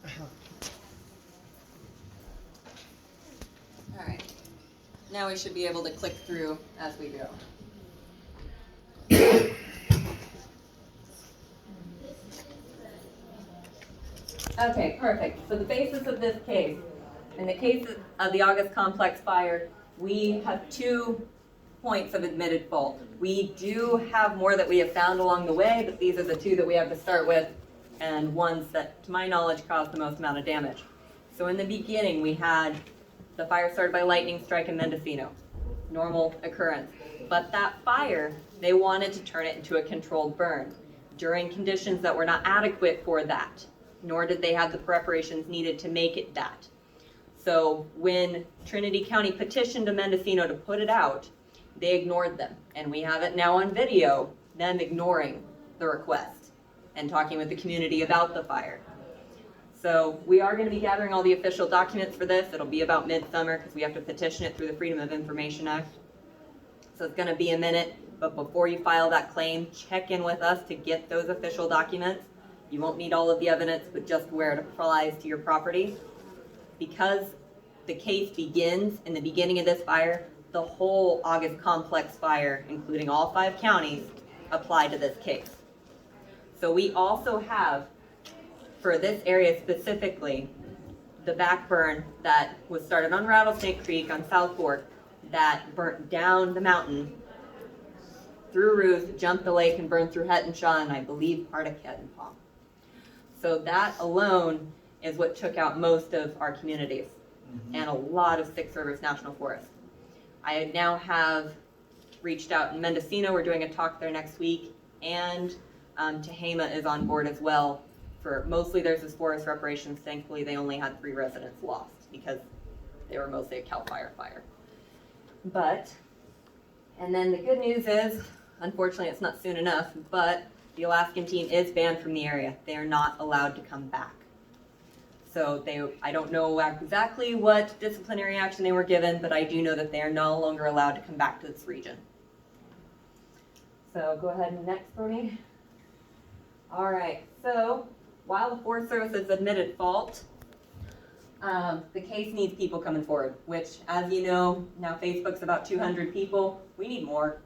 All right. Now we should be able to click through as we go. Okay, perfect. So the basis of this case, in the case of the August complex fire, we have 2 points of admitted fault. We do have more that we have found along the way, but these are the 2 that we have to start with, and ones that, to my knowledge, caused the most amount of damage. So in the beginning, we had the fire started by lightning strike in Mendocino. Normal occurrence. But that fire, they wanted to turn it into a controlled burn during conditions that were not adequate for that, nor did they have the preparations needed to make it that. So when Trinity County petitioned to Mendocino to put it out, they ignored them. And we have it now on video, them ignoring the request and talking with the community about the fire. So we are going to be gathering all the official documents for this. It'll be about midsummer because we have to petition it through the Freedom of Information Act. So it's going to be a minute, but before you file that claim, check in with us to get those official documents. You won't need all of the evidence, but just where it applies to your property. Because the case begins in the beginning of this fire, the whole August complex fire, including all 5 counties, apply to this case. So we also have, for this area specifically, the back burn that was started on Rattlesnake Creek on South Fork that burnt down the mountain, through Ruth, jumped the lake, and burned through Hettenshaw, and I believe part of Kettenpah. So that alone is what took out most of our communities and a lot of Six Rivers National Forest. I now have reached out in Mendocino. We're doing a talk there next week, and Tehama is on board as well. For mostly there's this forest reparations. Thankfully, they only had 3 residents lost because they were mostly a CAL FIRE fire. But, and then the good news is, unfortunately it's not soon enough, but the Alaskan team is banned from the area. They are not allowed to come back. So I don't know exactly what disciplinary action they were given, but I do know that they are no longer allowed to come back to this region. So go ahead and next for me. All right, so while the Forest Service has admitted fault, the case needs people coming forward, which, as you know, now Facebook's about 200 people. We need more.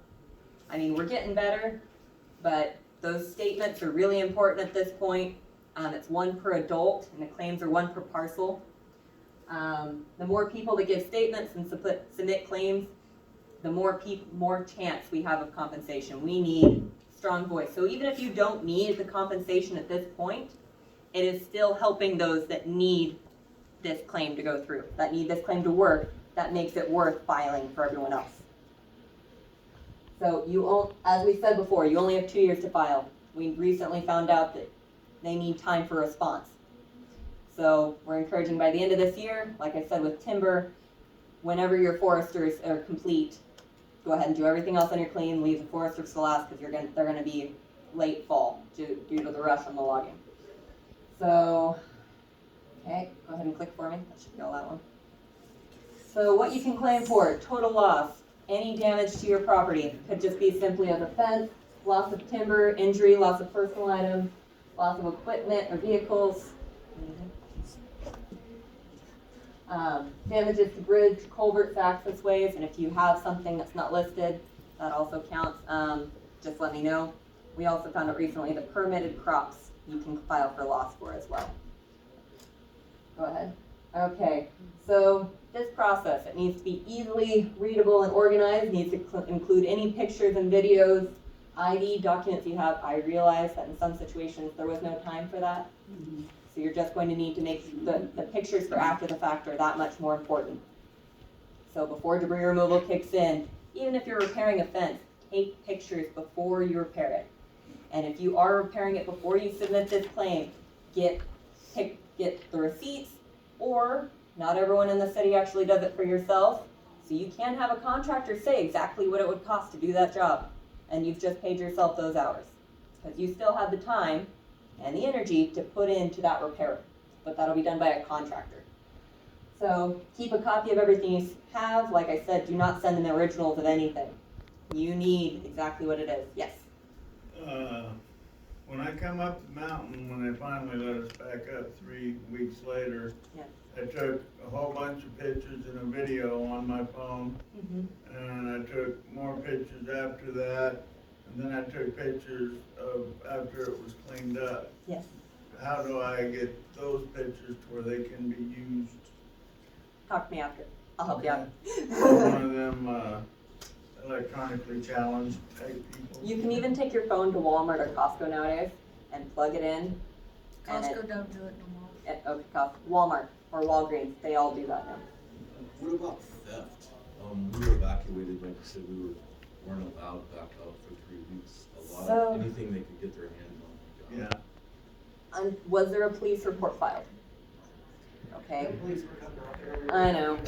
I mean, we're getting better, but those statements are really important at this point. It's 1 per adult, and the claims are 1 per parcel. The more people that give statements and submit claims, the more chance we have of compensation. We need strong voice. So even if you don't need the compensation at this point, it is still helping those that need this claim to go through, that need this claim to work, that makes it worth filing for everyone else. So as we said before, you only have 2 years to file. We recently found out that they need time for response. So we're encouraging by the end of this year, like I said with timber, whenever your foresters are complete, go ahead and do everything else on your claim, leave the foresters to last because they're going to be late fall due to the rush on the logging. So, okay, go ahead and click for me. That should be all that one. So what you can claim for, total loss, any damage to your property. Could just be simply of a fence, loss of timber, injury, loss of personal items, loss of equipment or vehicles, damages to bridge, culverts, access ways, and if you have something that's not listed, that also counts. Just let me know. We also found out recently that permitted crops you can file for loss for as well. Go ahead. Okay, so this process, it needs to be easily readable and organized, needs to include any pictures and videos, ID documents you have. I realize that in some situations there was no time for that. So you're just going to need to make the pictures for after the fact are that much more important. So before debris removal kicks in, even if you're repairing a fence, take pictures before you repair it. And if you are repairing it before you submit this claim, get the receipts, or not everyone in the city actually does it for yourself. So you can have a contractor say exactly what it would cost to do that job. And you've just paid yourself those hours. Because you still have the time and the energy to put into that repair. But that'll be done by a contractor. So keep a copy of everything you have. Like I said, do not send them originals of anything. You need exactly what it is. Yes? when I come up the mountain, when they finally let us back up 3 weeks later, Yeah. I took a whole bunch of pictures and a video on my phone, and I took more pictures after that, and then I took pictures of after it was cleaned up. Yes. How do I get those pictures to where they can be used? Talk to me after. I'll help you out. One of them electronically challenged type people. You can even take your phone to Walmart or Costco nowadays and plug it in. Costco don't do it no more. Okay, Walmart or Walgreens, they all do that now. What about theft? We were evacuated, like you said, weren't allowed back out for 3 weeks. Anything they could get their hands on. Yeah. Was there a police report filed? Okay. I know.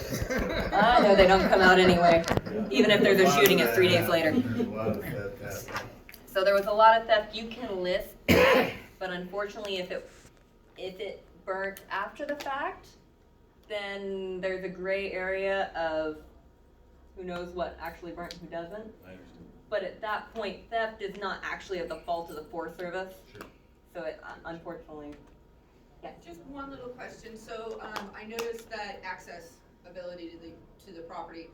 I know they don't come out anyway. Even if there's a shooting, it's 3 days later. There's a lot of theft happening. So there was a lot of theft. You can list that, but unfortunately, if it burnt after the fact, then there's a gray area of who knows what actually burnt and who doesn't. I understand. But at that point, theft is not actually at the fault of the Forest Service. Sure. So it, unfortunately, yeah. Just one little question. So I noticed that access ability to the property,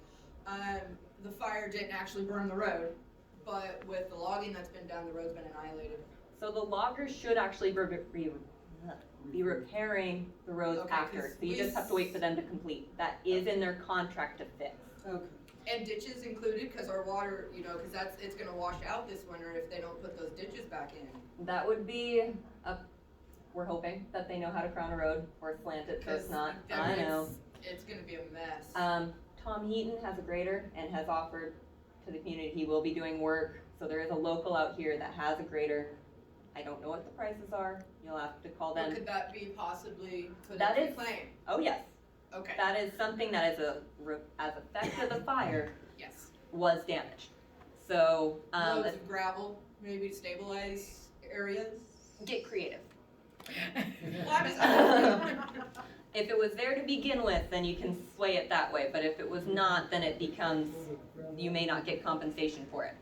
the fire didn't actually burn the road, but with the logging that's been done, the road's been annihilated. So the loggers should actually be repairing the roads Okay, after. 'cause So you just have to wait for them to complete. That is in their contract to fix. Okay. And ditches included, because our water, because it's gonna wash out this winter if they don't put those ditches back in. That would be we're hoping that they know how to crown a road or slant it so it's not. I know. It's gonna be a mess. Tom Heaton has a grader and has offered to the community he will be doing work. So there is a local out here that has a grader. I don't know what the prices are. You'll have to call Or them. could that be possibly put That in the is- claim? Oh yes, Okay. that is something that is as effect of the fire Yes. was damaged. So Loads of gravel, maybe to stabilize areas. get creative. Well, I'm just- If it was there to begin with, then you can sway it that way. But if it was not, then it becomes you may not get compensation for it.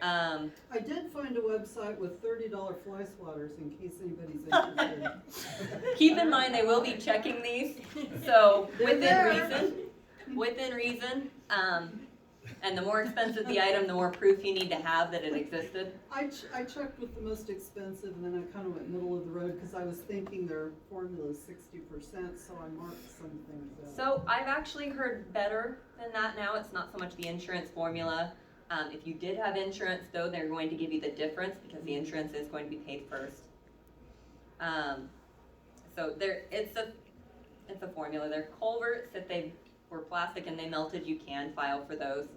I did find a website with $30 fly swatters in case anybody's interested. Keep in mind they will be checking these, so They're there. within reason, and the more expensive the item, the more proof you need to have that it existed. I checked with the most expensive and then I kind of went middle of the road because I was thinking their formula is 60%, so I marked some things out. So I've actually heard better than that now. It's not so much the insurance formula. If you did have insurance though, they're going to give you the difference because the insurance is going to be paid first. So it's a formula. They're culverts. If they were plastic and they melted, you can file for those.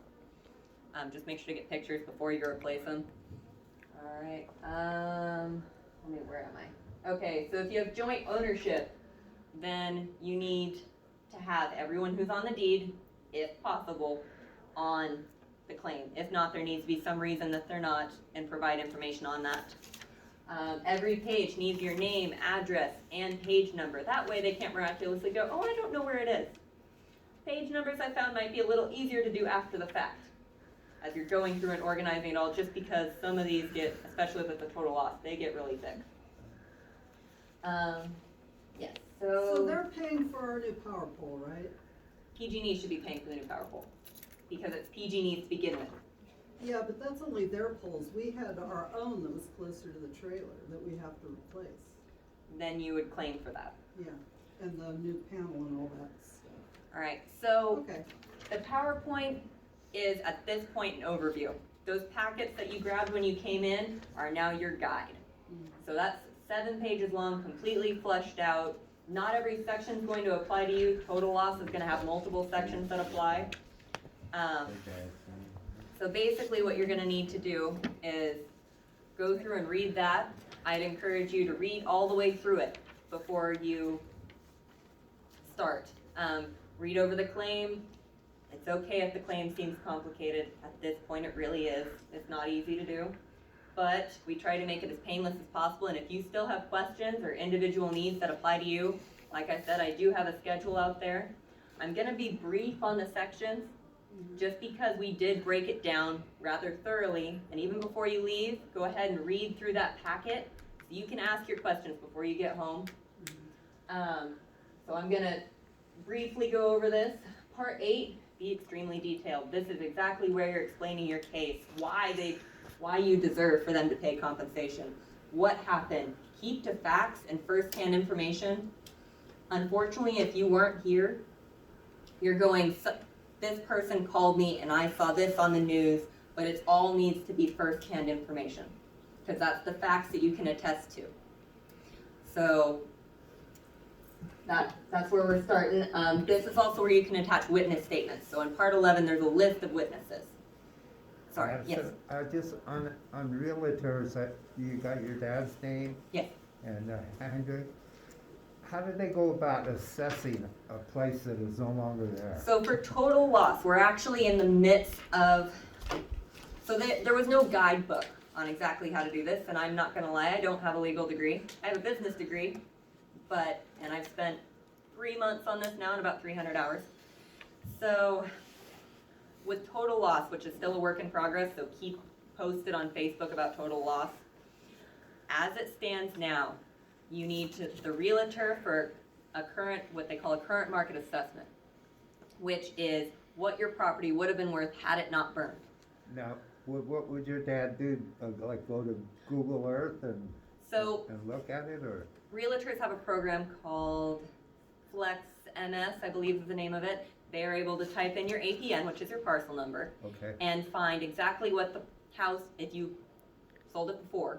Just make sure to get pictures before you replace them. All right. Where am I? Okay, so if you have joint ownership, then you need to have everyone who's on the deed, if possible, on the claim. If not, there needs to be some reason that they're not, and provide information on that. Every page needs your name, address, and page number. That way they can't miraculously go, oh, I don't know where it is. Page numbers I found might be a little easier to do after the fact, as you're going through and organizing it all, just because some of these get, especially with the total loss, they get really thick. Yes, So they're paying for our new power pole, right? PG&E should be paying for the new power pole, because it's PG&E to begin with. Yeah, but that's only their poles. We had our own that was closer to the trailer that we have to replace. Then you would claim for that. Yeah, and the new panel and all that stuff. All right, so Okay. the PowerPoint is at this point an overview. Those packets that you grabbed when you came in are now your guide. So that's 7 pages long, completely fleshed out. Not every section is going to apply to you. Total loss is going to have multiple sections that apply. So basically what you're going to need to do is go through and read that. I'd encourage you to read all the way through it before you start. Read over the claim. It's okay if the claim seems complicated. At this point it really is. It's not easy to do. But we try to make it as painless as possible, and if you still have questions or individual needs that apply to you, like I said, I do have a schedule out there. I'm going to be brief on the sections, just because we did break it down rather thoroughly, and even before you leave, go ahead and read through that packet So you can ask your questions before you get home. So I'm gonna briefly go over this. Part 8, be extremely detailed. This is exactly where you're explaining your case, why you deserve for them to pay compensation, what happened. Keep to facts and first-hand information. Unfortunately, if you weren't here, you're going, this person called me and I saw this on the news, but it all needs to be first-hand information, because that's the facts that you can attest to. So that's where we're starting. This is also where you can attach witness statements. So in part 11, there's a list of witnesses. Sorry, yes. Just on realtors, you got your dad's name? Yes. And Andrew. How do they go about assessing a place that is no longer there? So for total loss, we're actually in the midst of, so there was no guidebook on exactly how to do this, and I'm not gonna lie, I don't have a legal degree. I have a business degree, and I've spent 3 months on this now and about 300 hours. So with total loss, which is still a work in progress, so keep posted on Facebook about total loss. As it stands now, you need the realtor for a current, what they call a current market assessment, which is what your property would have been worth had it not burned. Now, what would your dad do? Like go to Google Earth and look at it, or? Realtors have a program called Flex MS, I believe is the name of it. They are able to type in your APN, which is your parcel number, Okay. and find exactly what the house, if you sold it before,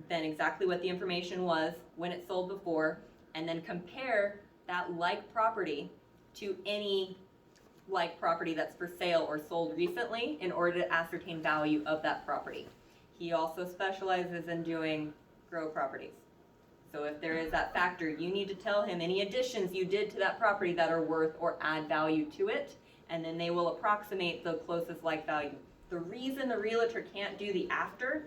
then exactly what the information was when it sold before, and then compare that like property to any like property that's for sale or sold recently in order to ascertain value of that property. He also specializes in doing grow properties. So if there is that factor, you need to tell him any additions you did to that property that are worth or add value to it, and then they will approximate the closest like value. The reason the realtor can't do the after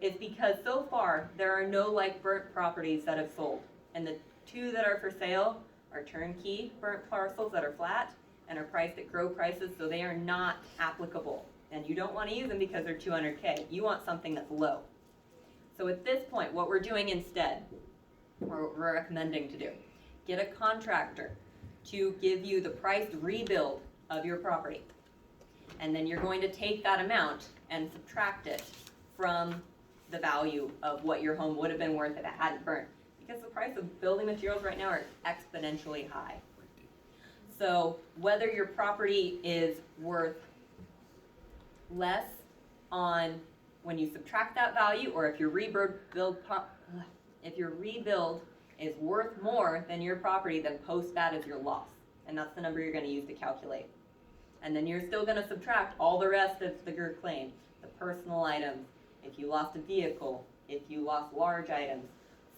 is because so far there are no like burnt properties that have sold, and the 2 that are for sale are turnkey burnt parcels that are flat and are priced at grow prices, so they are not applicable, and you don't want to use them because they're 200K. You want something that's low. So at this point, what we're doing instead, or what we're recommending to do, get a contractor to give you the priced rebuild of your property, and then you're going to take that amount and subtract it from the value of what your home would have been worth if it hadn't burnt, because the price of building materials right now are exponentially high. So whether your property is worth less on when you subtract that value, or if your rebuild is worth more than your property, then post that as your loss, and that's the number you're going to use to calculate. And then you're still going to subtract all the rest of the TORT claim, the personal items, if you lost a vehicle, if you lost large items.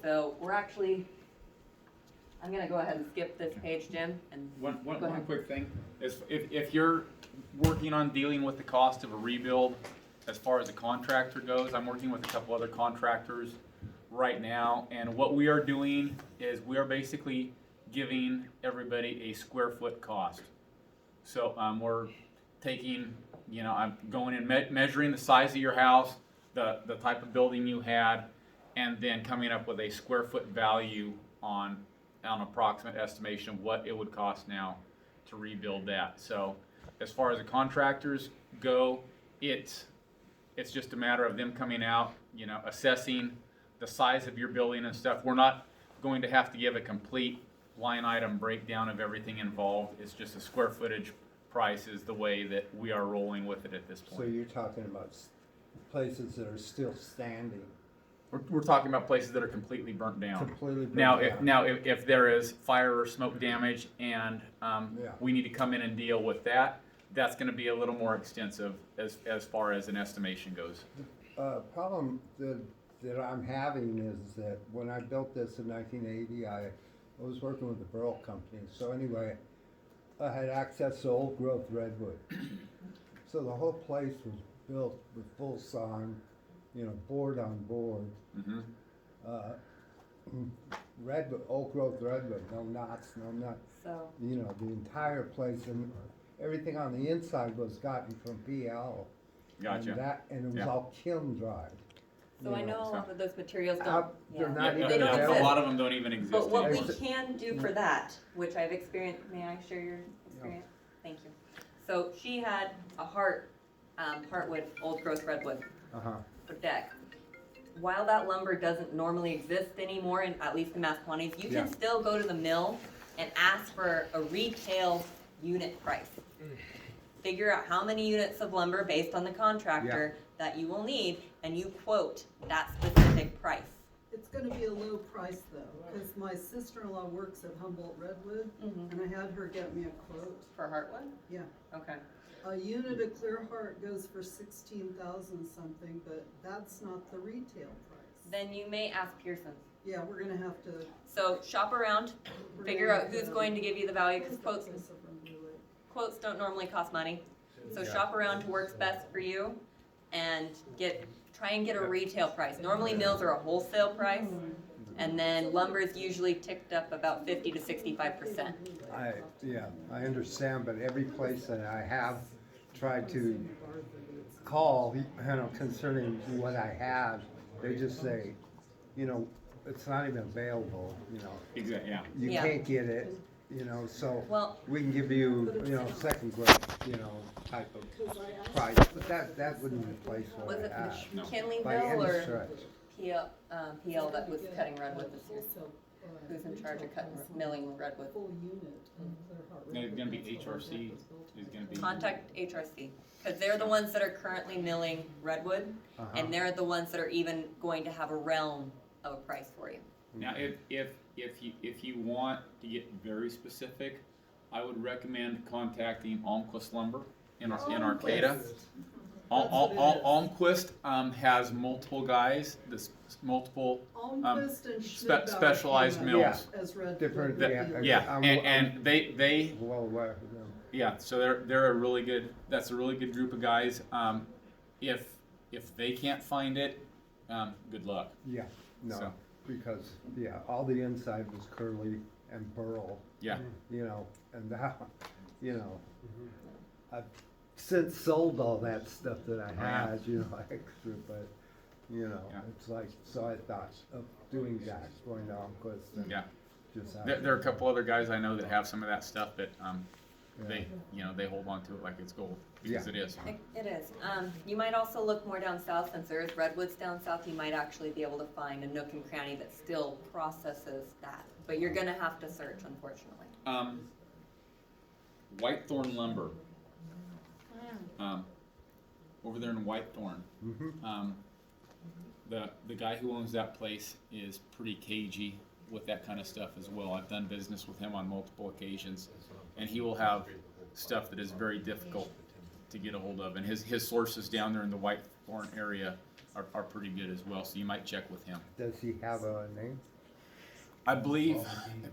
So we're actually, I'm going to go ahead and skip this page, Jim. And One quick thing is if you're working on dealing with the cost of a rebuild, as far as the contractor goes, I'm working with a couple other contractors right now, and what we are doing is we are basically giving everybody a square foot cost. So we're taking, I'm going and measuring the size of your house, the type of building you had, and then coming up with a square foot value on approximate estimation of what it would cost now to rebuild that. So as far as the contractors go, it's just a matter of them coming out, assessing the size of your building and stuff. We're not going to have to give a complete line item breakdown of everything involved. It's just a square footage price is the way that we are rolling with it at this point. So you're talking about places that are still standing? We're talking about places that are completely burnt down. Completely burnt Now, down. if there is fire or smoke damage and we need to come in and deal with that, that's going to be a little more extensive as far as an estimation goes. Problem that I'm having is that when I built this in 1980, I was working with the Burl Company. So anyway, I had access to old growth redwood. So the whole place was built with full sign, board on board. Mm-hmm. Redwood, old growth redwood, no knots, no nuts. so The entire place, and everything on the inside was gotten from PL. Gotcha. And it was Yeah. all kiln dried. So I you know a lot of those materials don't, Out- they're yeah. not They even don't a exist. lot of them don't even exist But what we anymore. can do for that, which I've experienced, may I share your experience? Thank you. So she had a heartwood, old growth redwood Uh-huh, for deck. While that lumber doesn't normally exist anymore, in at least in mass quantities, you can Yeah. still go to the mill and ask for a retail unit price. Figure out how many units of lumber based on the contractor that you will need, and you quote that specific price. It's gonna be a low price though, cause my sister-in-law works at Humboldt Redwood, and I had her get me a quote. For heartwood? Yeah, Okay. a unit of clear heart goes for 16,000 something, but that's not the retail price. Then you may ask Pearson's. Yeah, we're gonna have to. So shop around, we're figure gonna out have who's to- going to give you the value, because What's the price of them, really? quotes don't normally cost money. So Yeah. shop around to works best for you and try and get a retail price. Normally mills are a wholesale price, and then lumber is usually ticked up about 50 to 65%. I understand, but every place that I have tried to call, concerning what I have, they just say, it's not even available, Exactly, yeah. you Yeah. can't get it, so Well, we can give you, second grade, type of price, but that wouldn't replace was what it I have, by Kinleyville any or stretch. PL that was cutting redwood this year? Who's in charge of milling redwood? Full unit of clear heart. No, it's gonna be HRC is gonna be. Contact HRC, because they're the ones that are currently milling redwood, Uh-huh. and they're the ones that are even going to have a realm of a price for you. Now, if you want to get very specific, I would recommend contacting Almquist Lumber in Arcata. Almquist has multiple guys, multiple Almquist and Schmidbauer specialized came mills. out as Redwood. Different, Yeah, and they Well aware of them. yeah, so they're a really good, that's a really good group of guys. If they can't find it, good luck. Yeah, no, So. because, all the inside was curly and burl, Yeah, and that, I've since sold all that stuff that I had, extra, but, it's like, so I thought of doing that, going to Almquist and yeah. just. There are a couple other guys I know that have some of that stuff, but they hold on to it like it's gold, because Yeah. it is. It is. You might also look more down south, since there is redwoods down south, you might actually be able to find a nook and cranny that still processes that. But you're gonna have to search, unfortunately. Whitethorn Lumber. Over there in Whitethorn. Mm-hmm. The guy who owns that place is pretty cagey with that kind of stuff as well. I've done business with him on multiple occasions, and he will have stuff that is very difficult to get a hold of. And his sources down there in the Whitethorn area are pretty good as well, so you might check with him. Does he have a name? I believe,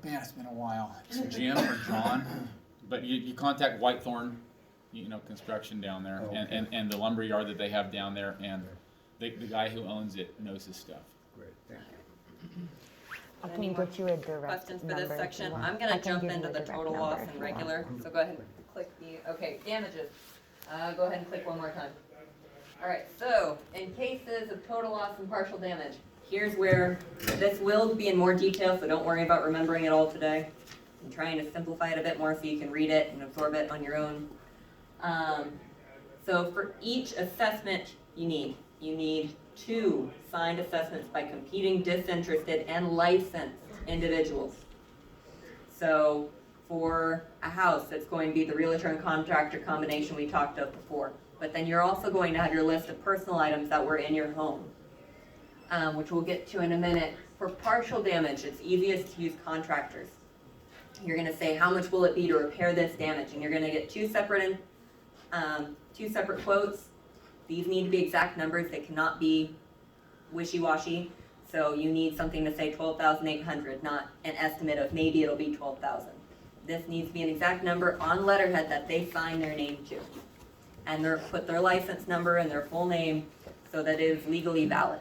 man, it's been a while. It's Jim or John, but you contact Whitethorn, construction down there, Okay. and the lumber yard that they have down there, and the guy who owns it knows his stuff. Great, thank you. I can get you a direct Questions for this number if you section? want. I'm I gonna can jump give you into a the direct total number loss if and you want. regular, so go ahead and click okay, damages. Go ahead and click one more time. Alright, so, in cases of total loss and partial damage, here's where, this will be in more detail, so don't worry about remembering it all today. I'm trying to simplify it a bit more so you can read it and absorb it on your own. So for each assessment you need 2 signed assessments by competing, disinterested, and licensed individuals. So for a house, it's going to be the realtor and contractor combination we talked of before. But then you're also going to have your list of personal items that were in your home, which we'll get to in a minute. For partial damage, it's easiest to use contractors. You're going to say, how much will it be to repair this damage? And you're going to get 2 separate quotes. These need to be exact numbers. They cannot be wishy-washy. So you need something to say $12,800, not an estimate of maybe it'll be $12,000. This needs to be an exact number on letterhead that they sign their name to. And put their license number and their full name so that it is legally valid.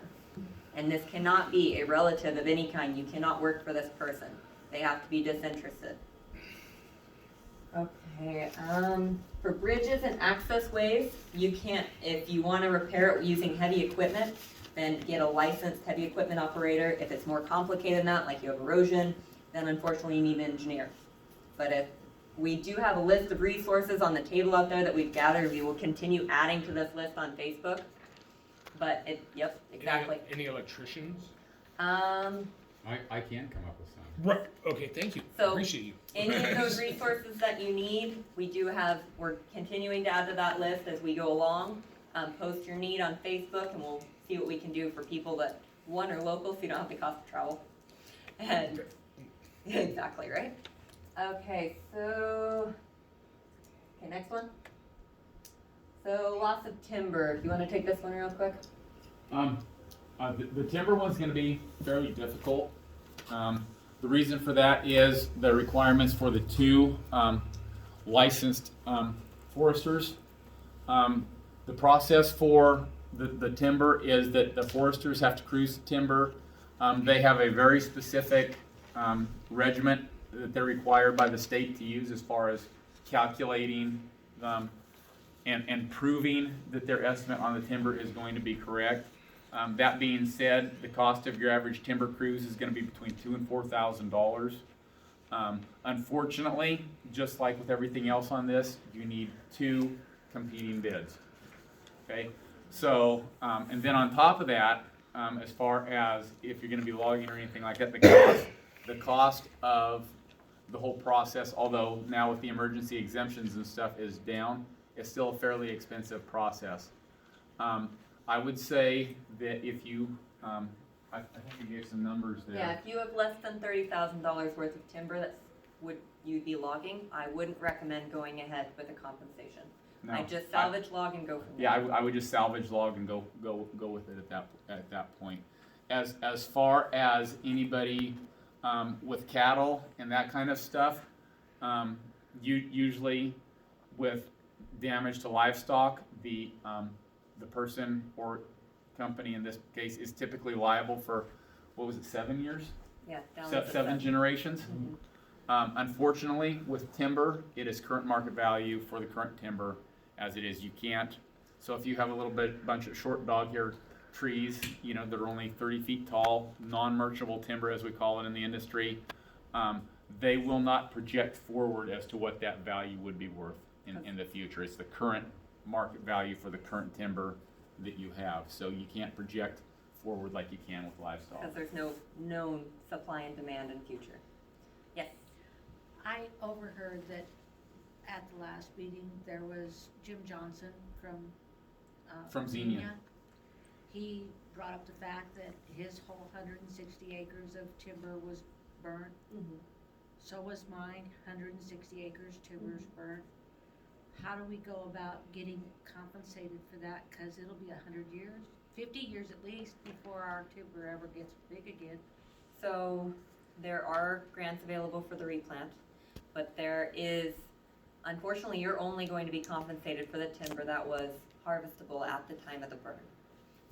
And this cannot be a relative of any kind. You cannot work for this person. They have to be disinterested. Okay, for bridges and access ways, you can't, if you want to repair it using heavy equipment, then get a licensed heavy equipment operator. If it's more complicated than that, like you have erosion, then unfortunately you need an engineer. But if we do have a list of resources on the table out there that we've gathered, we will continue adding to this list on Facebook. But yep, exactly. Any electricians? I can come up with some. Right, okay, thank you, So, appreciate you. Any of those resources that you need, we're continuing to add to that list as we go along. Post your need on Facebook and we'll see what we can do for people that, one, are local, so you don't have the cost of travel. And, exactly, right? Okay, next one. So, loss of timber, do you wanna take this one real quick? The timber one's gonna be fairly difficult. The reason for that is the requirements for the two licensed foresters. The process for the timber is that the foresters have to cruise the timber. They have a very specific regiment that they're required by the state to use as far as calculating and proving that their estimate on the timber is going to be correct. That being said, the cost of your average timber cruise is going to be between $2,000 and $4,000. Unfortunately, just like with everything else on this, you need two competing bids. Okay, so and then on top of that, as far as if you're going to be logging or anything like that, the cost of the whole process, although now with the emergency exemptions and stuff is down, it's still a fairly expensive process. I would say that if you, I think you gave some numbers there. Yeah, if you have less than $30,000 worth of timber would you be logging, I wouldn't recommend going ahead with a compensation. No, I just salvage log and go from there. Yeah, I would just salvage log and go with it at that point. As far as anybody with cattle and that kind of stuff, usually with damage to livestock, the person or company in this case is typically liable for, what was it, 7 years? Yeah, down to Seven generations. Unfortunately, with timber, it is current market value for the current timber as it is. You can't, so if you have a little bunch of short dog-eared trees, you know, that are only 30 feet tall, non-merchantable timber as we call it in the industry, they will not project forward as to what that value would be worth in the future. It's the current market value for the current timber that you have. So you can't project forward like you can with livestock. Because there's no known supply and demand in future. Yes. I overheard that at the last meeting, there was Jim Johnson from Xenia. He brought up the fact that his whole 160 acres of timber was burnt. So was mine, 160 acres, timber's burnt. How do we go about getting compensated for that? Cause it'll be 100 years, 50 years at least before our timber ever gets big again. So there are grants available for the replant, but there is, unfortunately, you're only going to be compensated for the timber that was harvestable at the time of the burn.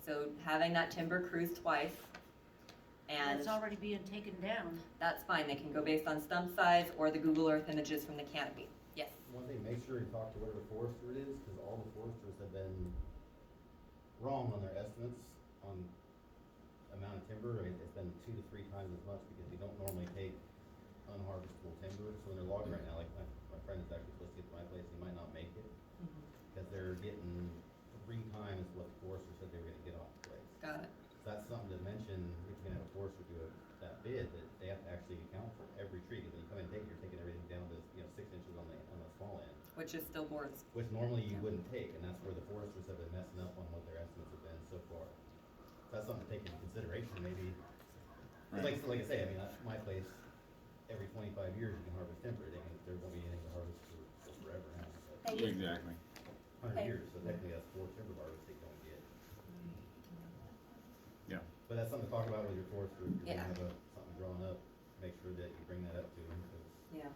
So having that timber cruise twice, and It's already being taken down. that's fine. They can go based on stump size or the Google Earth images from the canopy. Yes. One thing, make sure you talk to whatever forester it is, because all the foresters have been wrong on their estimates on amount of timber. I mean, it's been 2 to 3 times as much because we don't normally take unharvestable timber. So when they're logging right now, like my friend is actually supposed to get to my place, he might not make it because they're getting 3 times what the forester said they were gonna get off the place. Got it. So that's something to mention if you're gonna have a forester do that bid, that they have to actually account for every tree. Because when you come in and take it, you're taking everything down to 6 inches on the small end. Which is still boards. Which normally you wouldn't take, and that's where the foresters have been messing up on what their estimates have been so far. That's something to take into consideration, maybe. 'Cause like I say, I mean, my place, every 25 years you can harvest timber. There won't be anything to harvest for forever now. So Thank you. Exactly. 100 Okay. years, so technically that's 4 timber harvests they don't get. Yeah. But that's something to talk about with your forester. If you're Yeah. gonna have something drawn up, make sure that you bring that up to them, because Yeah.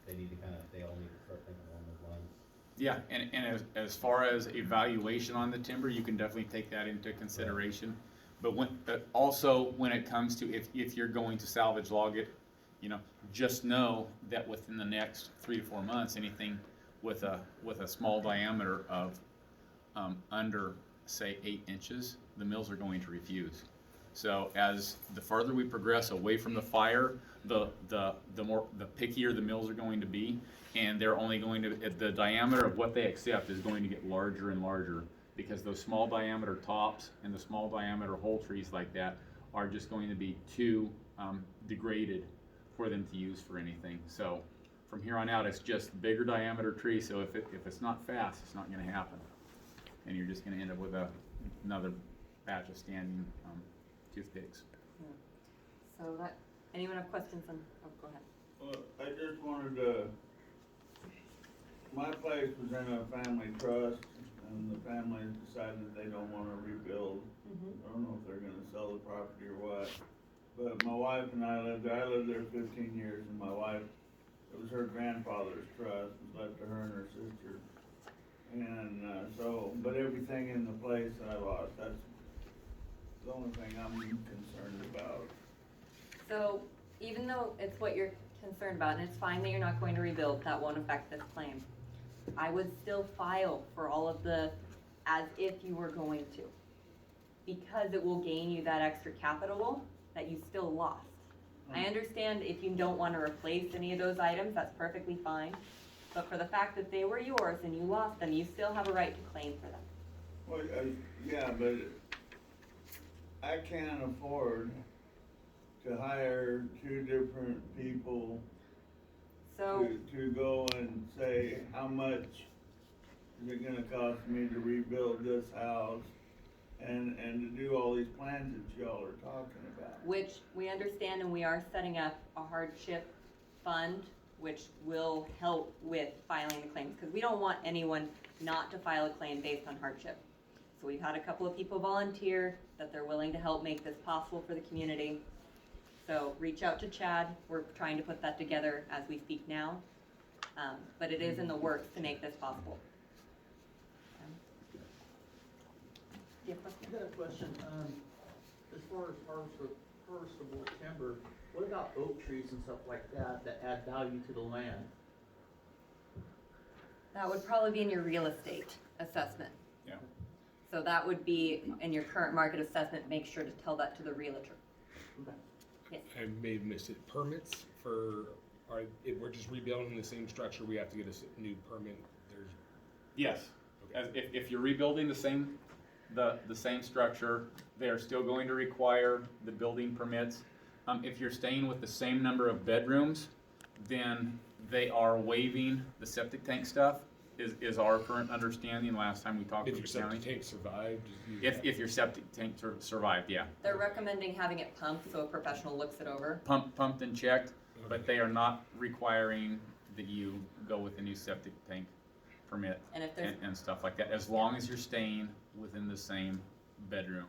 they need to they all need to start thinking along those lines. Yeah, and as far as evaluation on the timber, you can definitely take that into consideration. But also when it comes to if you're going to salvage log it, you know, just know that within the next 3 to 4 months, anything with a small diameter of under say 8 inches, the mills are going to refuse. So as the farther we progress away from the fire, the pickier the mills are going to be, and they're only going to, the diameter of what they accept is going to get larger and larger, because those small diameter tops and the small diameter hole trees like that are just going to be too degraded for them to use for anything. So from here on out, it's just bigger diameter tree, so if it's not fast, it's not gonna happen. And you're just gonna end up with another batch of standing toothpicks. So that, anyone have questions on, oh, go ahead. Well, I just wanted to, my place was in a family trust, and the family decided they don't wanna rebuild. I don't know if they're gonna sell the property or what, but my wife and I lived there. I lived there 15 years, and my wife, it was her grandfather's trust, it was left to her and her sister. And so, but everything in the place I lost, that's the only thing I'm concerned about. So even though it's what you're concerned about, and it's fine that you're not going to rebuild, that won't affect this claim. I would still file for all of the, as if you were going to, because it will gain you that extra capital that you still lost. I understand if you don't want to replace any of those items, that's perfectly fine. But for the fact that they were yours and you lost them, you still have a right to claim for them. Well, yeah, but I can't afford to hire 2 different people So, to go and say, how much is it gonna cost me to rebuild this house? And to do all these plans that y'all are talking about. which we understand, and we are setting up a hardship fund, which will help with filing the claims, because we don't want anyone not to file a claim based on hardship. So we've had a couple of people volunteer that they're willing to help make this possible for the community. So reach out to Chad. We're trying to put that together as we speak now. But it is in the works to make this possible. Do you have a question? I got a question, as far as harvestable timber, what about oak trees and stuff like that, that add value to the land? That would probably be in your real estate assessment. Yeah. So that would be in your current market assessment, make sure to tell that to the realtor. Yes. I may have missed it. Permits for, if we're just rebuilding the same structure, we have to get a new permit. There's. Yes, if you're rebuilding the same structure, they are still going to require the building permits. If you're staying with the same number of bedrooms, then they are waiving the septic tank stuff, is our current understanding last time we talked If to your the county. septic tank survived. If your septic tank survived, yeah. They're recommending having it pumped so a professional looks it over. Pumped and checked, but they are not requiring that you go with a new septic tank permit And if there's, and stuff like that, as long as you're staying within the same bedroom,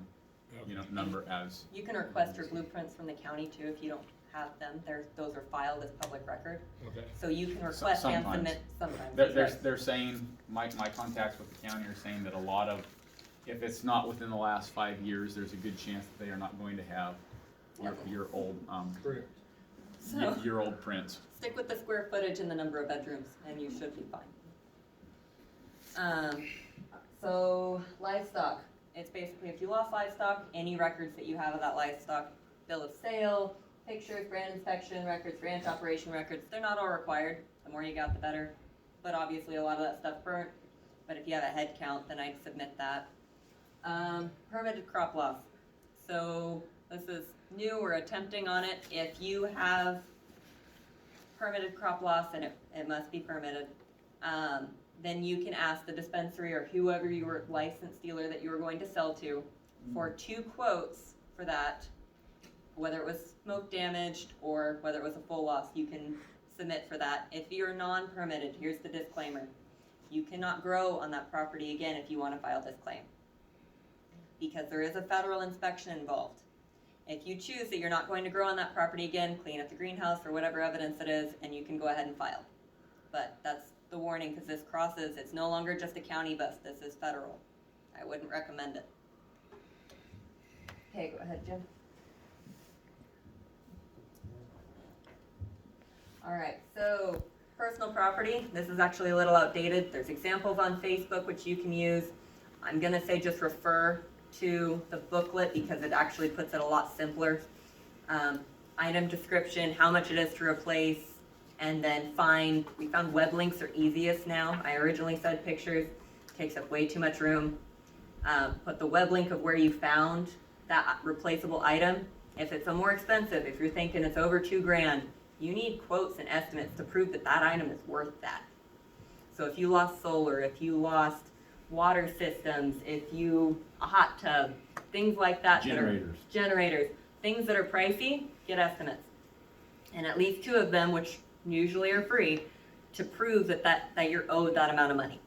number as. you can request your blueprints from the county too if you don't have them. Those are filed as public record. Okay. So you can request and Sometimes. submit sometimes. They're saying, my contacts with the county are saying that a lot of, if it's not within the last 5 years, there's a good chance that they are not going to have your old, So- your old prints. Stick with the square footage and the number of bedrooms and you should be fine. So livestock, it's basically if you lost livestock, any records that you have of that livestock, bill of sale, pictures, brand inspection records, ranch operation records, they're not all required. The more you got, the better. But obviously a lot of that stuff burnt. But if you have a head count, then I'd submit that. Permitted crop loss. So this is new, we're attempting on it. If you have permitted crop loss, and it must be permitted, then you can ask the dispensary or whoever you were licensed dealer that you were going to sell to for 2 quotes for that, whether it was smoke damaged or whether it was a full loss. You can submit for that. If you're non-permitted, here's the disclaimer. You cannot grow on that property again if you want to file this claim, because there is a federal inspection involved. If you choose that you're not going to grow on that property again, clean up the greenhouse or whatever evidence it is, and you can go ahead and file. But that's the warning, because this crosses, it's no longer just a county bust, this is federal. I wouldn't recommend it. Okay, go ahead, Jim. All right, so personal property, this is actually a little outdated. There's examples on Facebook which you can use. I'm gonna say just refer to the booklet because it actually puts it a lot simpler. Item description, how much it is to replace, and then we found web links are easiest now. I originally said pictures, takes up way too much room. Put the web link of where you found that replaceable item. If it's a more expensive, if you're thinking it's over $2,000, you need quotes and estimates to prove that that item is worth that. So if you lost solar, if you lost water systems, a hot tub, things like that. Generators, things that are pricey, get estimates. And at least 2 of them, which usually are free, to prove that you're owed that amount of money.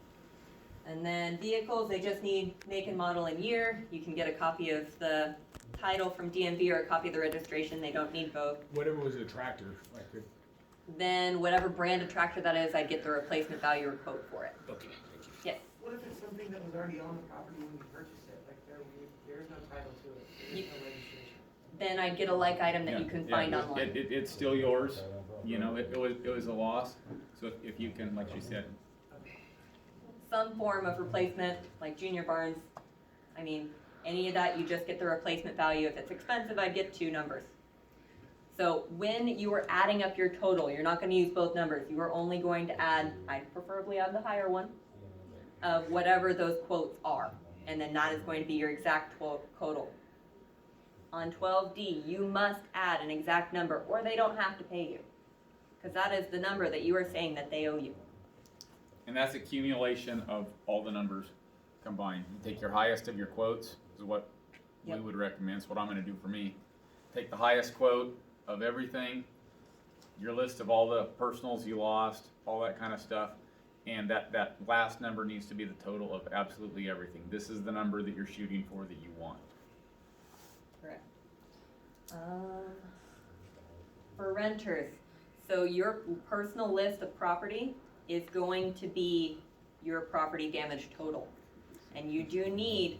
And then vehicles, they just need make and model and year. You can get a copy of the title from DMV or a copy of the registration. They don't need both. Whatever was a tractor, like Then whatever brand of tractor that is, I'd get the replacement value or quote for it. okay, thank you. Yes. What if it's something that was already on the property when you purchased it? Like there's no title to it, there's no registration. Then I'd get a like item that you can find online. It's still yours, you know, it was a loss, so if you can, like you said. Some form of replacement, like Junior Barnes, I mean, any of that, you just get the replacement value. If it's expensive, I'd get 2 numbers. So when you are adding up your total, you're not going to use both numbers. You are only going to add, I'd preferably add the higher one, of whatever those quotes are. And then that is going to be your exact total. On 12D, you must add an exact number or they don't have to pay you. Because that is the number that you are saying that they owe you. And that's accumulation of all the numbers combined. You take your highest of your quotes, is what we would recommend. It's what I'm gonna do for me. Take the highest quote of everything, your list of all the personals you lost, all that kind of stuff, and that last number needs to be the total of absolutely everything. This is the number that you're shooting for that you want. Correct. For renters, so your personal list of property is going to be your property damage total. And you do need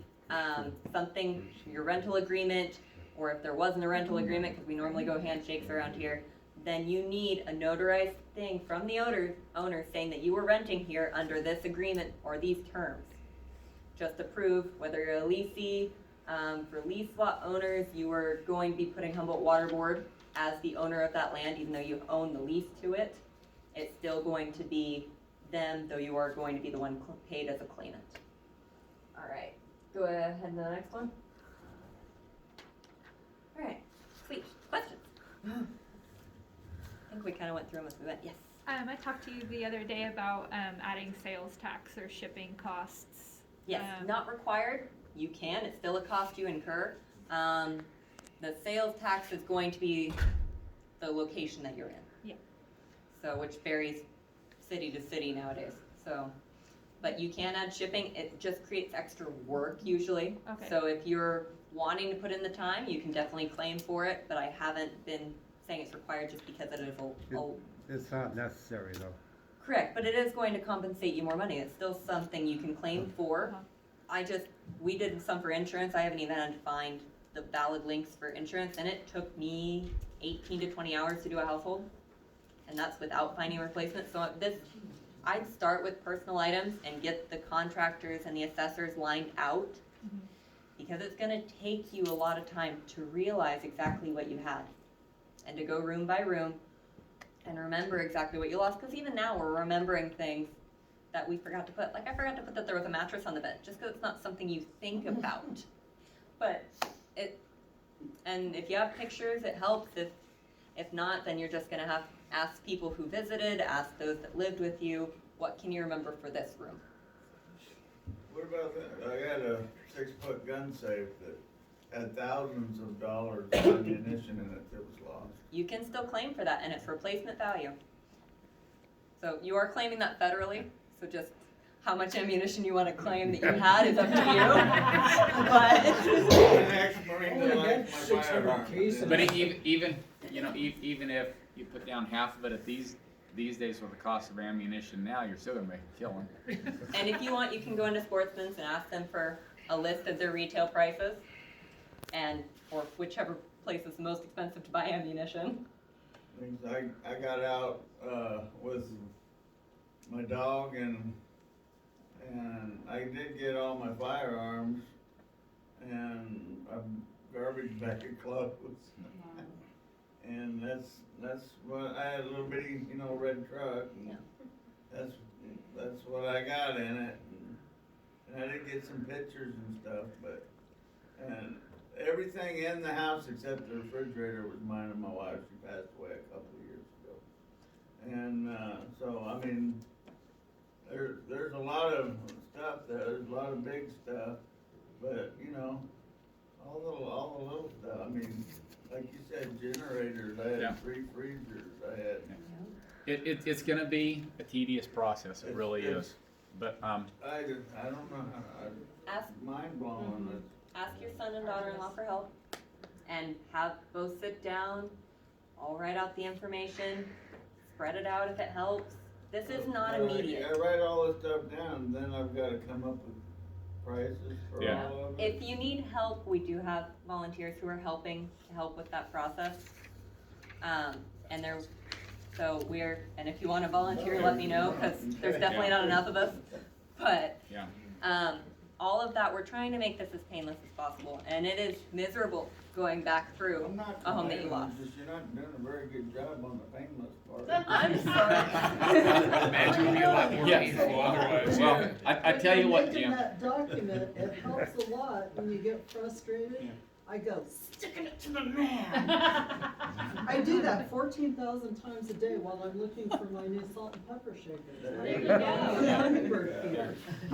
something, your rental agreement, or if there wasn't a rental agreement, because we normally go handshakes around here, then you need a notarized thing from the owner saying that you were renting here under this agreement or these terms. Just to prove whether you're a leasee. For lease lot owners, you are going to be putting Humboldt Water Board as the owner of that land, even though you own the lease to it. It's still going to be them, though you are going to be the one paid as a claimant. All right, go ahead to the next one. All right, sweet, questions? I think we kind of went through them as we went, yes. I talked to you the other day about adding sales tax or shipping costs. Yes, not required. You can, it's still a cost you incur. The sales tax is going to be the location that you're in. Yeah. So, which varies city to city nowadays, so. But you can add shipping, it just creates extra work usually. Okay. So if you're wanting to put in the time, you can definitely claim for it, but I haven't been saying it's required just because it is It's not necessary though. correct, but it is going to compensate you more money. It's still something you can claim for. We did some for insurance. I haven't even had to find the valid links for insurance, and it took me 18 to 20 hours to do a household, and that's without finding a replacement. So I'd start with personal items and get the contractors and the assessors lined out, because it's gonna take you a lot of time to realize exactly what you had and to go room by room and remember exactly what you lost, because even now we're remembering things that we forgot to put. Like I forgot to put that there was a mattress on the bed, just because it's not something you think about. But and if you have pictures, it helps. If not, then you're just gonna have to ask people who visited, ask those that lived with you, what can you remember for this room? What about that? I got a 6-foot gun safe that had thousands of dollars of ammunition in it that was lost. You can still claim for that, and it's replacement value. So you are claiming that federally, so just how much ammunition you want to claim that you had is up to you. But even even if you put down half of it at these days with the cost of ammunition now, you're still gonna make a killing. And if you want, you can go into Sportsman's and ask them for a list of their retail prices, and or whichever place is the most expensive to buy ammunition. I got out with my dog and and I did get all my firearms and a garbage bag of clothes. And that's what, I had a little bitty, red truck, and that's what I got in it. And I did get some pictures and stuff, and everything in the house except the refrigerator was mine and my wife. She passed away a couple of years ago. And, so, I mean, there's a lot of stuff there, there's a lot of big stuff, but, all the little stuff, I mean, like you said, generators, I had 3 freezers, I had. It's gonna be a tedious process, it really is, but, I don't know how, Ask, mind blowing. ask your son and daughter-in-law for help, and have both sit down, all write out the information, spread it out if it helps. This is not immediate. I write all this stuff down, then I've gotta come up with prices for all of it. If you need help, we do have volunteers who are helping to help with that process. And if you wanna volunteer, let me know, cause there's definitely not enough of us. But, all of that, we're trying to make this as painless as possible, and it is miserable going back through a home that you lost. You're not doing a very good job on the painless part. I'm sorry. Imagine it would be a lot more painful otherwise, well, I tell you what, Jim. That document, it helps a lot when you get frustrated. Yeah. I go, sticking it to the man. I do that 14,000 times a day while I'm looking for my new salt and pepper shakers. There you go.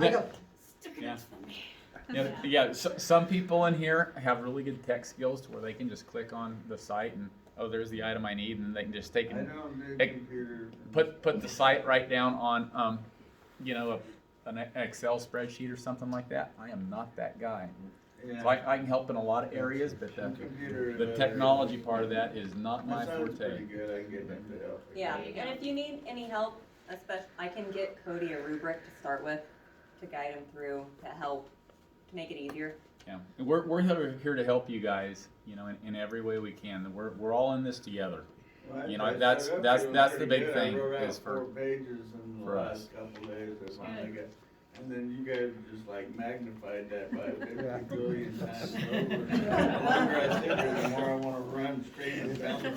go. I go, Some people in here have really good tech skills to where they can just click on the site and, oh, there's the item I need, and they can just take I and don't do computers. put the site right down on, an Excel spreadsheet or something like that. I am not that guy. Yeah. So I can help in a lot of areas, but the technology part of that is not my Sounds forte. pretty good, I can get him to help. Yeah, and if you need any help, especially, I can get Cody a rubric to start with, to guide him through, to help, to make it easier. Yeah, and we're here to help you guys, in every way we can. We're all in this together. Well, That's the big good. thing I wrote out is for 4 pages in the for us. last couple days. I finally got, and then you guys just like magnified that by 50 billion times over. The longer I sit here, the more I want to run screaming down the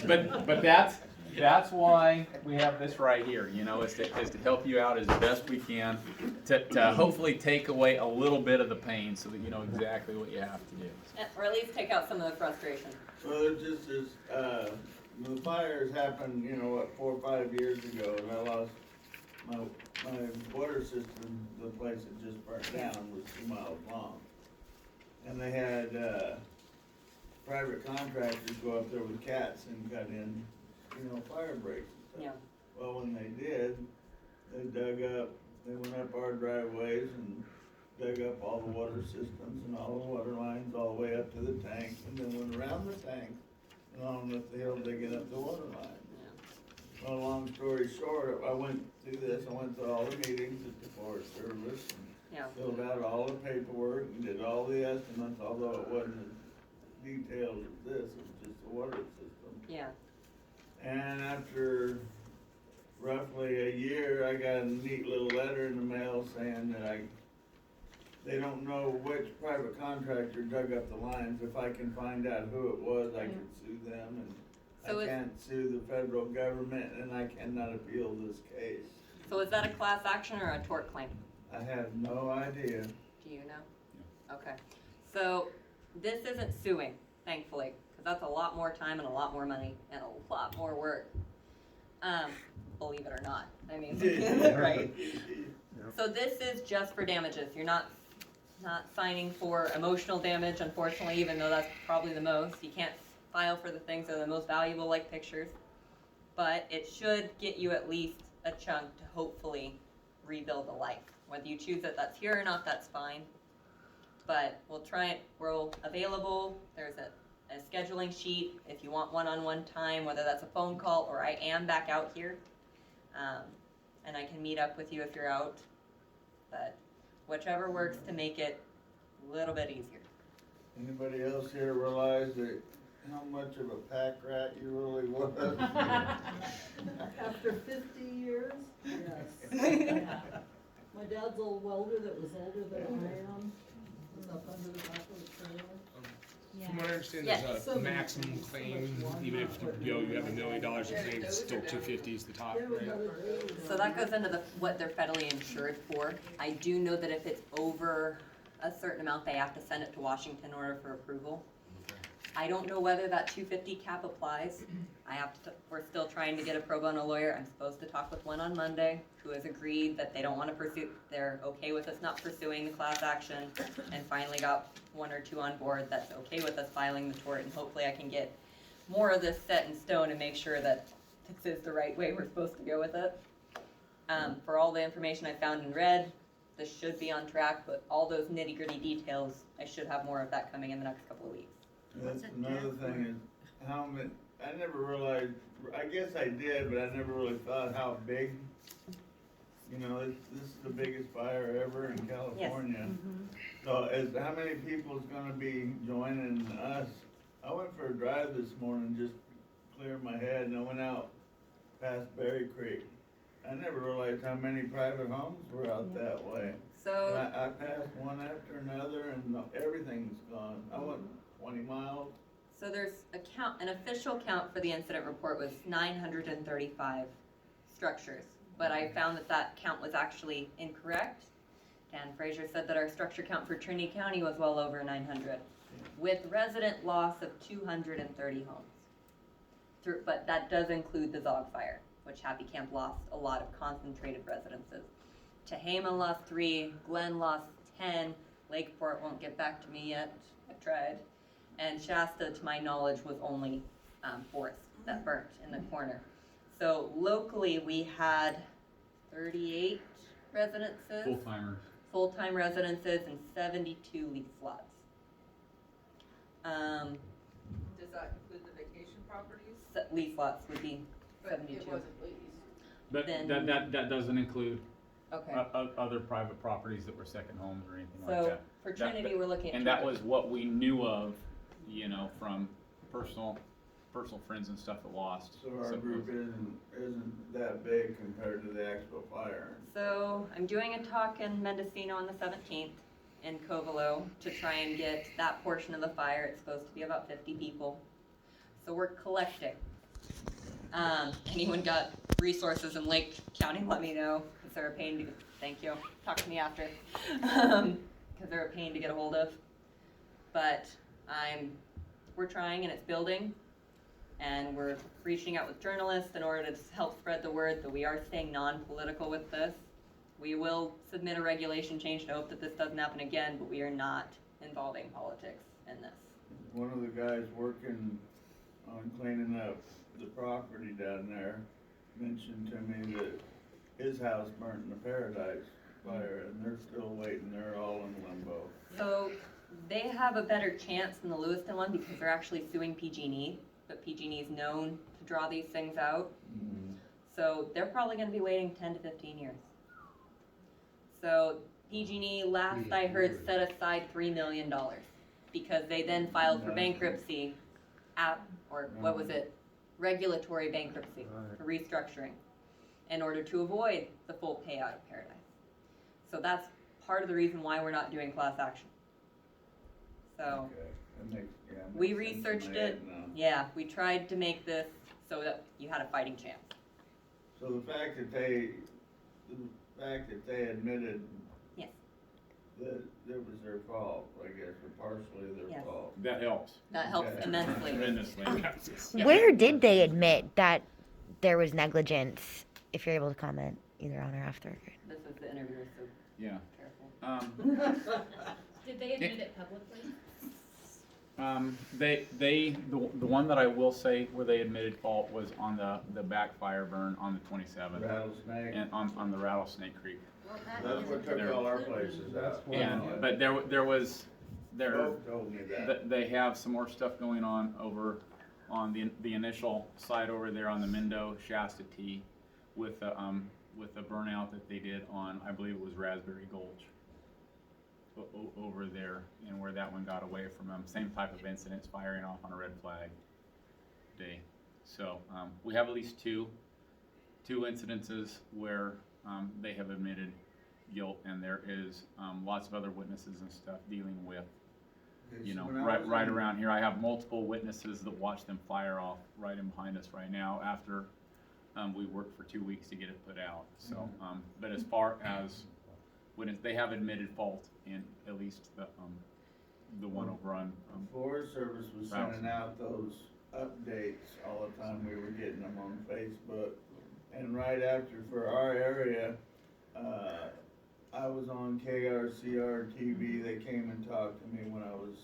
road. But that's why we have this right here, is to help you out as best we can, to hopefully take away a little bit of the pain so that you know exactly what you have to do. Or at least take out some of the frustration. Well, it just is, the fires happened, 4 or 5 years ago, and I lost my water system. The place that just burnt down was 2 miles long. And they had, private contractors go up there with cats and cut in, fire breaks and stuff. Yeah. Well, when they did, they went up our driveways and dug up all the water systems and all the water lines all the way up to the tank, and then went around the tank and on up the hill digging up the water line. Well, long story short, I went through this, I went to all the meetings at the Forest Service and filled out all the paperwork and did all the estimates, although it wasn't as detailed as this, it was just the water system. Yeah. And after roughly a year, I got a neat little letter in the mail saying that they don't know which private contractor dug up the lines. If I can find out who it was, I can sue them, and So I can't sue the federal government, and I cannot appeal this case. So is that a class action or a tort claim? I have no idea. Do you know? Okay. So this isn't suing, thankfully, because that's a lot more time and a lot more money and a lot more work. Believe it or not. I mean, right? So this is just for damages. You're not signing for emotional damage, unfortunately, even though that's probably the most. You can't file for the things that are the most valuable, like pictures. But it should get you at least a chunk to hopefully rebuild a life. Whether you choose that that's here or not, that's fine. But we'll try it. We're available. There's a scheduling sheet if you want one-on-one time, whether that's a phone call or I am back out here. And I can meet up with you if you're out. But whichever works to make it a little bit easier. Anybody else here realize that how much of a pack rat you really was? After 50 years, yes. My dad's old welder that was older than I am was up under the back of the trailer. From what I understand, Yes. there's a maximum claim, even if you have $1 million of claim, it's still 250 is the top, right? So that goes into what they're federally insured for. I do know that if it's over a certain amount, they have to send it to Washington in order for approval. I don't know whether that 250 cap applies. We're still trying to get a pro bono lawyer. I'm supposed to talk with one on Monday who has agreed that they don't want to pursue, they're okay with us not pursuing the class action, and finally got one or two on board that's okay with us filing the tort, and hopefully I can get more of this set in stone and make sure that this is the right way we're supposed to go with it. For all the information I found and read, this should be on track, but all those nitty-gritty details, I should have more of that coming in the next couple of weeks. That's another thing is how many, I never realized, I guess I did, but I never really thought how big, you know, this is the biggest fire ever in California. So how many people's gonna be joining us? I went for a drive this morning, just cleared my head, and I went out past Berry Creek. I never realized how many private homes were out that way. So And I passed one after another, and everything's gone. I went 20 miles. So there's an official count for the incident report was 935 structures, but I found that count was actually incorrect. Dan Fraser said that our structure count for Trinity County was well over 900, with resident loss of 230 homes. But that does include the Zog fire, which Happy Camp lost a lot of concentrated residences. Tehama lost 3, Glen lost 10, Lakeport won't get back to me yet, I've tried. And Shasta, to my knowledge, was only forest that burnt in the corner. So locally, we had 38 residences. Full-timers. Full-time residences and 72 lease lots. Does that include the vacation properties? Lease lots would be But 72. it wasn't leased. But Then- that doesn't include Okay. other private properties that were second homes or anything like So that. for Trinity, we're looking at. And that was what we knew of, you know, from personal friends and stuff that lost. So our group isn't that big compared to the actual fire. So I'm doing a talk in Mendocino on the 17th in Covelo to try and get that portion of the fire. It's supposed to be about 50 people. So we're collecting. Anyone got resources in Lake County, let me know, because they're a pain to, thank you, talk to me after. Because they're a pain to get a hold of. But we're trying and it's building. And we're reaching out with journalists in order to help spread the word that we are staying non-political with this. We will submit a regulation change to hope that this doesn't happen again, but we are not involving politics in this. One of the guys working on cleaning up the property down there mentioned to me that his house burnt in the Paradise fire, and they're still waiting. They're all in limbo. So they have a better chance than the Lewiston one because they're actually suing PG&E, but PG&E is known to draw these things out. So they're probably going to be waiting 10 to 15 years. So PG&E, last I heard, set aside $3 million because they then filed for bankruptcy, regulatory bankruptcy for restructuring in order to avoid the full payout of Paradise. So that's part of the reason why we're not doing class action. So Okay. That makes we sense in researched my it. head now. Yeah, we tried to make this so that you had a fighting chance. So the fact that they admitted Yes. that it was their fault, I guess, or partially their Yes. fault. That helps. That helps Okay. immensely. Tremendously. Yeah. Where did they admit that there was negligence? If you're able to comment either on or after. This is the interviewer, so Yeah. careful. Did they admit it publicly? The one that I will say where they admitted fault was on the backfire burn on the 27th. Rattlesnake. And on the Rattlesnake Creek. That's what took all our places out. And, but there was, Both told me that. they have some more stuff going on over on the initial site over there on the Mendo Shasta T with the burnout that they did on, I believe it was Raspberry Gulch. Over there, and where that one got away from them. Same type of incidents, firing off on a red flag day. So we have at least two incidences where they have admitted guilt, and there is lots of other witnesses and stuff dealing with, Okay, you so know, when I right was right in- around here. I have multiple witnesses that watched them fire off right in behind us right now after we worked for 2 weeks to get it put out. So, but as far as when they have admitted fault in at least the one over on Forest Service was Rouse. sending out those updates all the time. We were getting them on Facebook. And right after, for our area, I was on KRCR TV. They came and talked to me when I was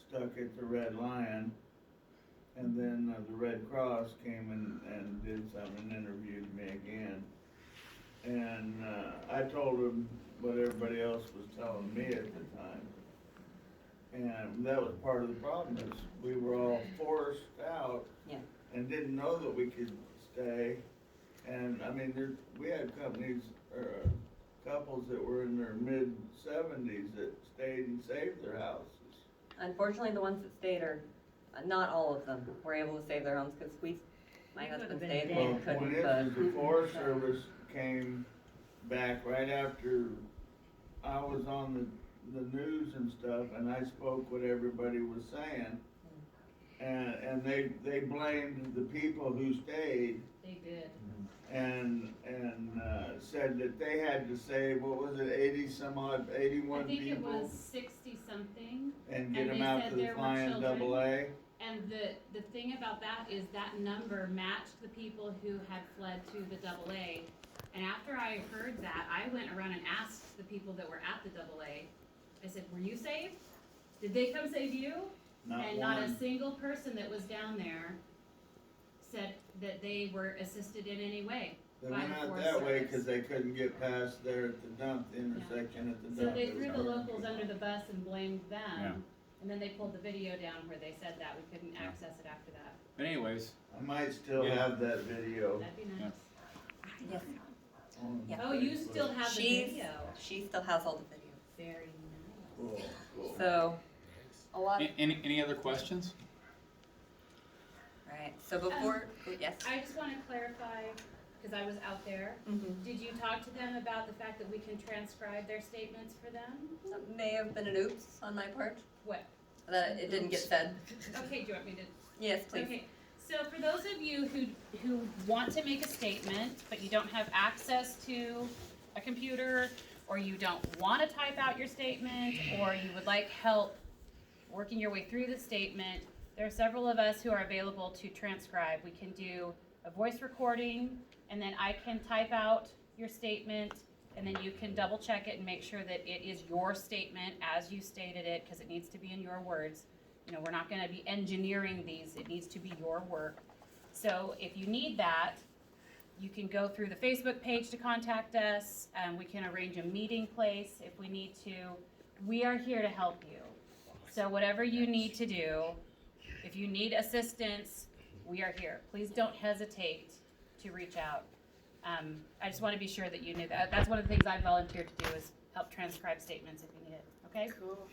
stuck at the Red Lion. And then the Red Cross came and did something and interviewed me again. And I told them what everybody else was telling me at the time. And that was part of the problem, is we were all forced out Yeah. and didn't know that we could stay. And I mean, we had companies, or couples that were in their mid-70s that stayed and saved their houses. Unfortunately, the ones that stayed are, not all of them were able to save their homes, because my husband stayed and Well, we couldn't, when but. the Forest Service came back right after I was on the news and stuff, and I spoke what everybody was saying, and they blamed the people who stayed. They did. And said that they had to save, what was it, 81 I think it people? was 60-something. And get and them they out said to the there were flying children. AA? And the thing about that is that number matched the people who had fled to the AA. And after I heard that, I went around and asked the people that were at the AA. I said, "Were you saved? Did they come save you?" And not a one. single person that was down there said that they were assisted in any way. They by went the out Forest that way Service. because they couldn't get past there at the dump, the intersection at the So dump. they It threw was the hard. locals under the bus and blamed them. Yeah. And then they pulled the video down where they said that we couldn't access it after that. But anyways, I might still Yeah. have that video. That'd be nice. Yes. on Yeah. Oh, you Facebook. still have the video. She still has all the videos. Very nice. Cool, cool. So, a lot, any other questions? right, so before, yes. I just want to clarify, because I was out there. Mhm. Did you talk to them about the fact that we can transcribe their statements for them? That may have been an oops on my part, What? that it didn't get said. Okay, do you want me to? Yes, please. Okay, so for those of you who want to make a statement, but you don't have access to a computer, or you don't want to type out your statement, or you would like help working your way through the statement, there are several of us who are available to transcribe. We can do a voice recording, and then I can type out your statement, and then you can double check it and make sure that it is your statement as you stated it, because it needs to be in your words. You know, we're not gonna be engineering these, it needs to be your work. So if you need that, you can go through the Facebook page to contact us, we can arrange a meeting place if we need to. We are here to help you. So whatever you need to do, if you need assistance, we are here. Please don't hesitate to reach out. I just wanna be sure that you knew that. That's one of the things I volunteered to do, is help transcribe statements if you need it, okay? Cool.